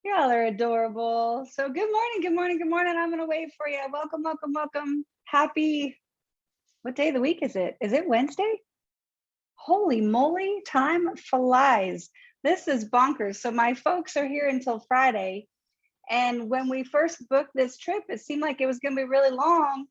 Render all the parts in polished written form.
Y'all are adorable. So good morning, good morning, good morning. I'm gonna wait for you. Welcome, welcome, welcome. Happy, what day of the week is it? Is it Wednesday? Holy moly, time flies. This is bonkers. So my folks are here until Friday. And when we first booked this trip, it seemed like it was gonna be really long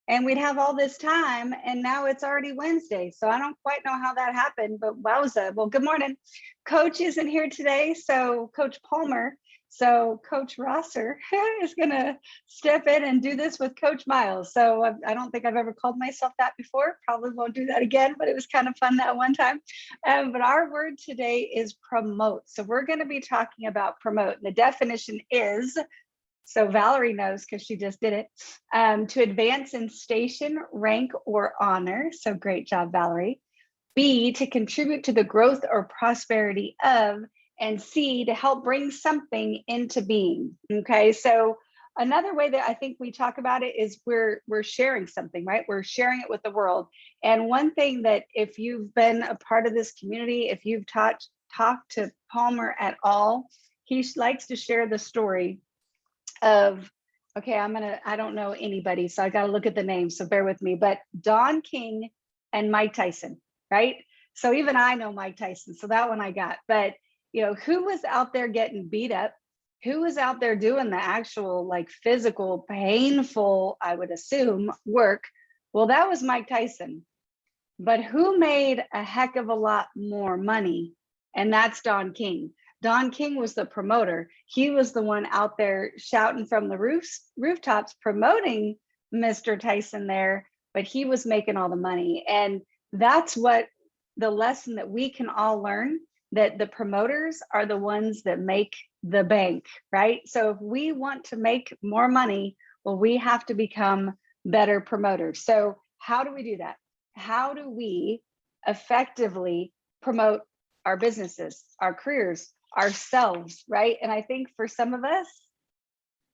and we'd have all this time. And now it's already Wednesday. So I don't quite know how that happened, but wowza. Well, good morning. Coach isn't here today. So Coach Palmer. So Coach Rosser is going to step in and do this with Coach Miles. So I don't think I've ever called myself that before. Probably won't do that again, but it was kind of fun that one time. But our word today is promote. So we're going to be talking about promote. And the definition is, so Valerie knows because she just did it, to advance in station, rank, or honor. So great job, Valerie. B, to contribute to the growth or prosperity of, and C, to help bring something into being. Okay, so another way that I think we talk about it is we're sharing something, right? We're sharing it with the world. And one thing that if you've been a part of this community, if you've talked to Palmer at all, he likes to share the story of, okay, I don't know anybody, so I got to look at the names, so bear with me, but Don King and Mike Tyson, right? So even I know Mike Tyson, so that one I got. But who was out there getting beat up? Who was out there doing the actual like physical, painful, I would assume, work? Well, that was Mike Tyson. But who made a heck of a lot more money? And that's Don King. Don King was the promoter. He was the one out there shouting from the rooftops, promoting Mr. Tyson there, but he was making all the money. And that's what the lesson that we can all learn, that the promoters are the ones that make the bank, right? So if we want to make more money, well, we have to become better promoters. So how do we do that? How do we effectively promote our businesses, our careers, ourselves, right? And I think for some of us,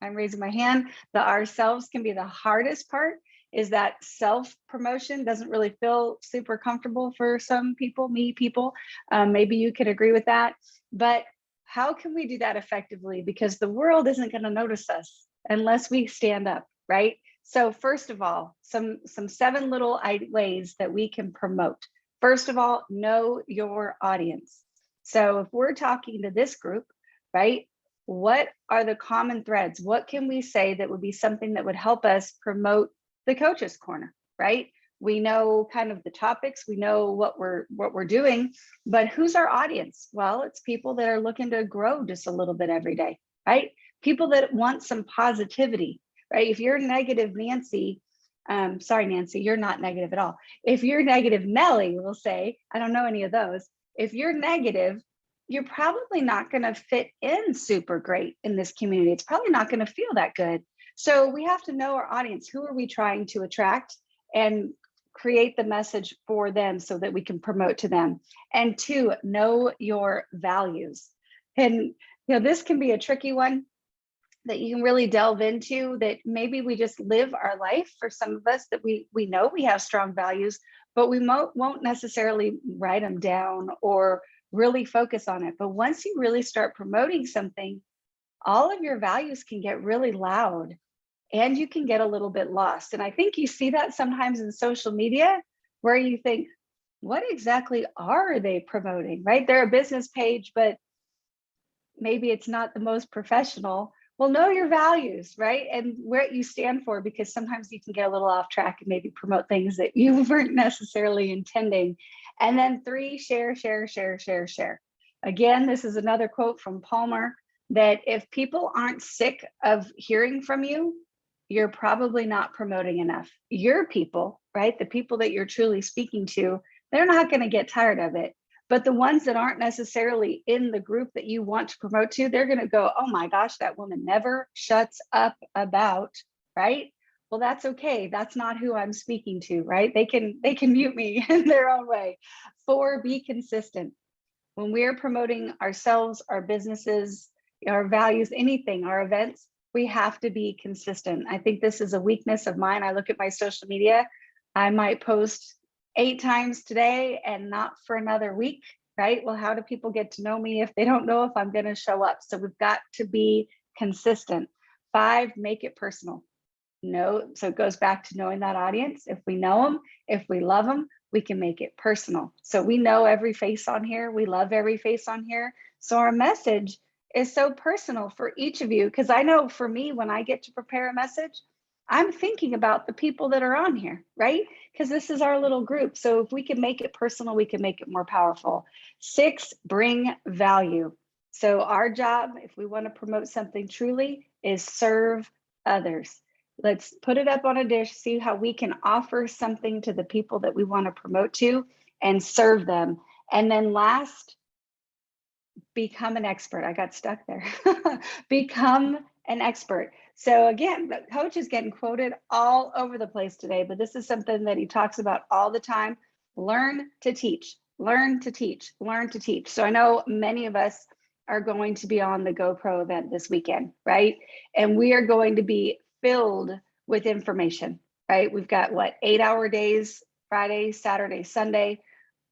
I'm raising my hand, the ourselves can be the hardest part, is that self promotion doesn't really feel super comfortable for some people, me people. Maybe you could agree with that. But how can we do that effectively? Because the world isn't going to notice us unless we stand up, right? So first of all, some 7 little ways that we can promote. First of all, know your audience. So if we're talking to this group, right, what are the common threads? What can we say that would be something that would help us promote the Coaches Corner, right? We know kind of the topics, we know what we're doing, but who's our audience? Well, it's people that are looking to grow just a little bit every day, right? People that want some positivity, right? If you're negative Nancy, sorry, Nancy, you're not negative at all. If you're negative Nelly, we'll say, I don't know any of those. If you're negative, you're probably not going to fit in super great in this community. It's probably not going to feel that good. So we have to know our audience. Who are we trying to attract and create the message for them so that we can promote to them? And 2, know your values. And this can be a tricky one that you can really delve into, that maybe we just live our life. For some of us, that we know we have strong values, but we won't necessarily write them down or really focus on it. But once you really start promoting something, all of your values can get really loud and you can get a little bit lost. And I think you see that sometimes in social media, where you think, what exactly are they promoting, right? They're a business page, but maybe it's not the most professional. Well, know your values, right? And where you stand for, because sometimes you can get a little off track and maybe promote things that you weren't necessarily intending. And then 3, share, share, share, share, share. Again, this is another quote from Palmer, that if people aren't sick of hearing from you, you're probably not promoting enough. Your people, right? The people that you're truly speaking to, they're not going to get tired of it. But the ones that aren't necessarily in the group that you want to promote to, they're going to go, oh my gosh, that woman never shuts up about, right? Well, that's okay. That's not who I'm speaking to, right? They can mute me in their own way. 4, be consistent. When we're promoting ourselves, our businesses, our values, anything, our events, we have to be consistent. I think this is a weakness of mine. I look at my social media, I might post 8 times today and not for another week. right? Well, how do people get to know me if they don't know if I'm going to show up? So we've got to be consistent. 5, make it personal. No, so it goes back to knowing that audience. If we know them, if we love them, we can make it personal. So we know every face on here. We love every face on here. So our message is so personal for each of you. Because I know for me, when I get to prepare a message, I'm thinking about the people that are on here, right? Because this is our little group. So if we can make it personal, we can make it more powerful. 6, bring value. So our job, if we want to promote something truly, is serve others. Let's put it up on a dish, see how we can offer something to the people that we want to promote to and serve them. And then last, become an expert. I got stuck there. Become an expert. So again, the coach is getting quoted all over the place today, but this is something that he talks about all the time. Learn to teach, learn to teach, learn to teach. So I know many of us are going to be on the GoPro event this weekend, right? And we are going to be filled with information, right? We've got what, 8-hour days, Friday, Saturday, Sunday.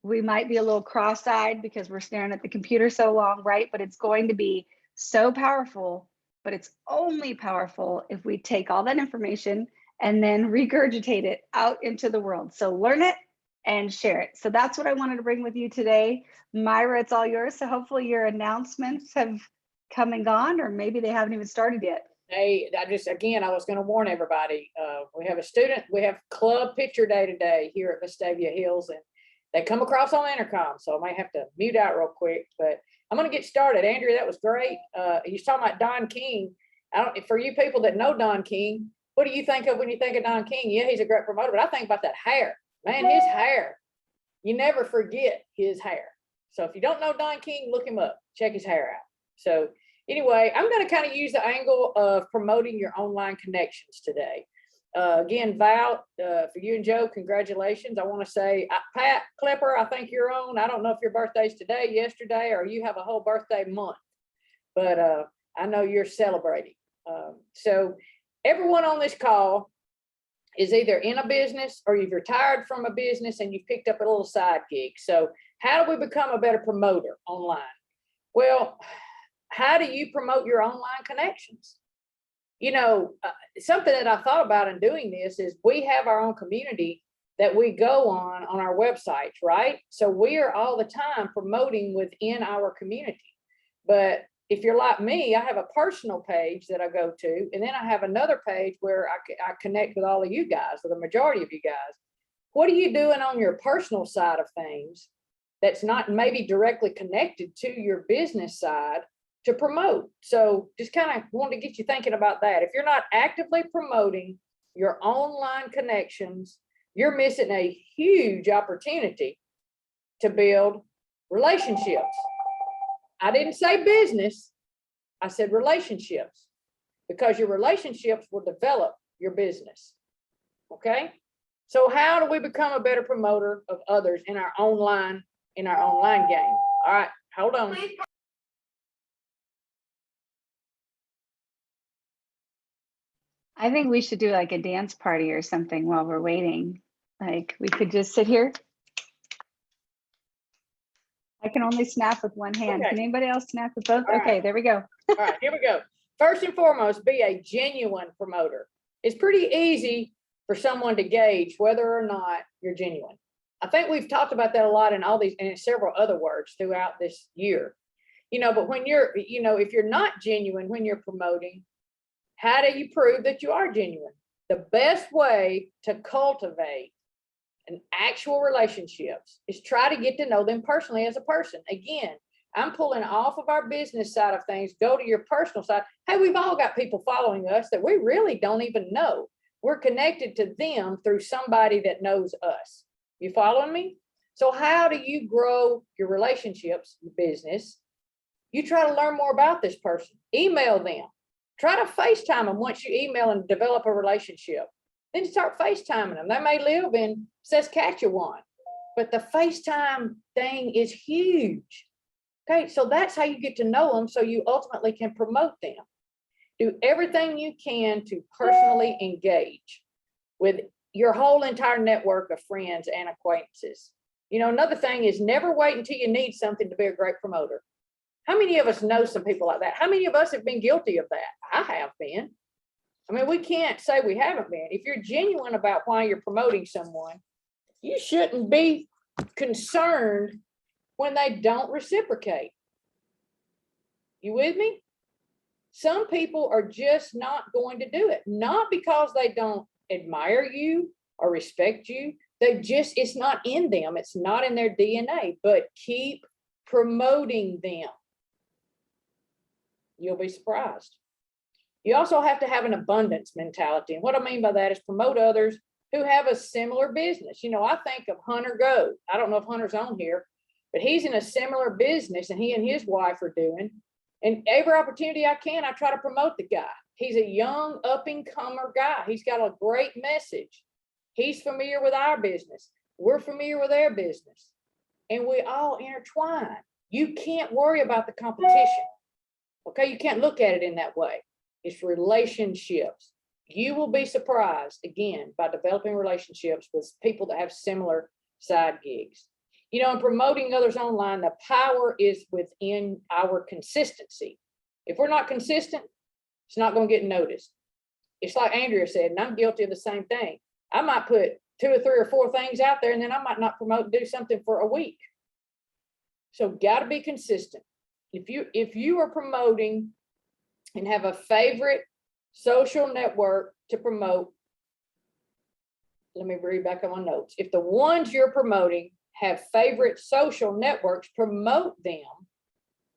We might be a little cross-eyed because we're staring at the computer so long, right? But it's going to be so powerful, but it's only powerful if we take all that information and then regurgitate it out into the world. So learn it and share it. So that's what I wanted to bring with you today. Myra, it's all yours. So hopefully your announcements have come and gone, or maybe they haven't even started yet. Hey, I was going to warn everybody. We have club picture day today here at Vestavia Hills, and they come across on intercom, so I might have to mute out real quick, but I'm going to get started. Andrea, that was great. You're talking about Don King. For you people that know Don King, what do you think of when you think of Don King? Yeah, he's a great promoter, but I think about that hair. Man, his hair. You never forget his hair. So if you don't know Don King, look him up. Check his hair out. So anyway, I'm going to kind of use the angle of promoting your online connections today. Again, Val, for you and Joe, congratulations. I want to say, Pat Klepper, I think you're on. I don't know if your birthday's today, yesterday, or you have a whole birthday month, but I know you're celebrating. So everyone on this call is either in a business or you've retired from a business and you've picked up a little side gig. So how do we become a better promoter online? Well, how do you promote your online connections? You know, something that I thought about in doing this is we have our own community that we go on our websites, right? So we are all the time promoting within our community. But if you're like me, I have a personal page that I go to, and then I have another page where I connect with all of you guys, or the majority of you guys. What are you doing on your personal side of things that's not maybe directly connected to your business side to promote? So just kind of want to get you thinking about that. If you're not actively promoting your online connections, you're missing a huge opportunity to build relationships. I didn't say business, I said relationships, because your relationships will develop your business. Okay? So how do we become a better promoter of others in our online game? All right, hold on. I think we should do like a dance party or something while we're waiting. Like we could just sit here. I can only snap with one hand. Okay. Can anybody else snap with both? All Okay, right. there we go. All right, here we go. First and foremost, be a genuine promoter. It's pretty easy for someone to gauge whether or not you're genuine. I think we've talked about that a lot in all these and several other words throughout this year. You know, but when you're, you know, if you're not genuine when you're promoting, how do you prove that you are genuine? The best way to cultivate an actual relationships is try to get to know them personally as a person. Again, I'm pulling off of our business side of things, go to your personal side. Hey, we've all got people following us that we really don't even know. We're connected to them through somebody that knows us. You following me? So how do you grow your relationships, business? You try to learn more about this person. Email them. Try to FaceTime them once you email and develop a relationship. Then start FaceTiming them. They may live in Saskatchewan, but the FaceTime thing is huge. Okay, so that's how you get to know them, so you ultimately can promote them. Do everything you can to personally engage with your whole entire network of friends and acquaintances. You know, another thing is never wait until you need something to be a great promoter. How many of us know some people like that? How many of us have been guilty of that? I have been. I mean, we can't say we haven't been. If you're genuine about why you're promoting someone, you shouldn't be concerned when they don't reciprocate. You with me? Some people are just not going to do it, not because they don't admire you or respect you. It's not in them. It's not in their DNA, but keep promoting them. You'll be surprised. You also have to have an abundance mentality. And what I mean by that is promote others who have a similar business. You know, I think of Hunter Goat. I don't know if Hunter's on here, but he's in a similar business and he and his wife are doing. And every opportunity I can, I try to promote the guy. He's a young up-and-comer guy. He's got a great message. He's familiar with our business. We're familiar with their business. And we all intertwine. You can't worry about the competition. Okay, you can't look at it in that way. It's relationships. You will be surprised, again, by developing relationships with people that have similar side gigs. You know, in promoting others online, the power is within our consistency. If we're not consistent, it's not going to get noticed. It's like Andrea said, and I'm guilty of the same thing. I might put 2 or 3 or 4 things out there, and then I might not promote, do something for a week. So got to be consistent. If you are promoting and have a favorite social network to promote, let me read back on my notes. If the ones you're promoting have favorite social networks, promote them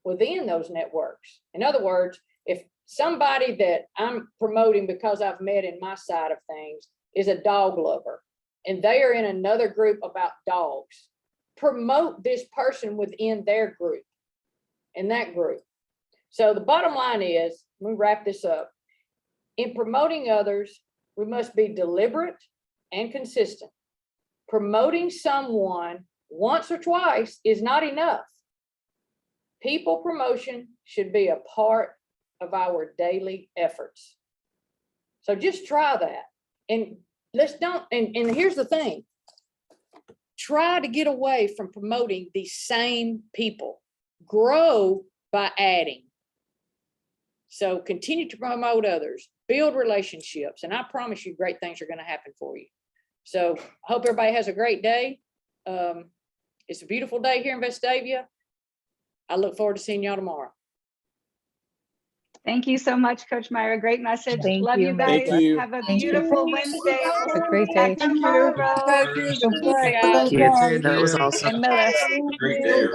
within those networks. In other words, if somebody that I'm promoting because I've met in my side of things is a dog lover and they are in another group about dogs, promote this person within their group, in that group. So the bottom line is, let me wrap this up. In promoting others, we must be deliberate and consistent. Promoting someone once or twice is not enough. People promotion should be a part of our daily efforts. So just try that. And and here's the thing. Try to get away from promoting the same people. Grow by adding. So continue to promote others, build relationships, and I promise you great things are going to happen for you. So I hope everybody has a great day. It's a beautiful day here in Vestavia. I look forward to seeing y'all tomorrow. Thank you so much, Coach Myra. Great message. Thank Love you you, guys. Thank you. Have a Thank you. beautiful Wednesday. Have a great Back day. tomorrow. Bye, guys. Thank you. That was awesome. And Miller. Great day.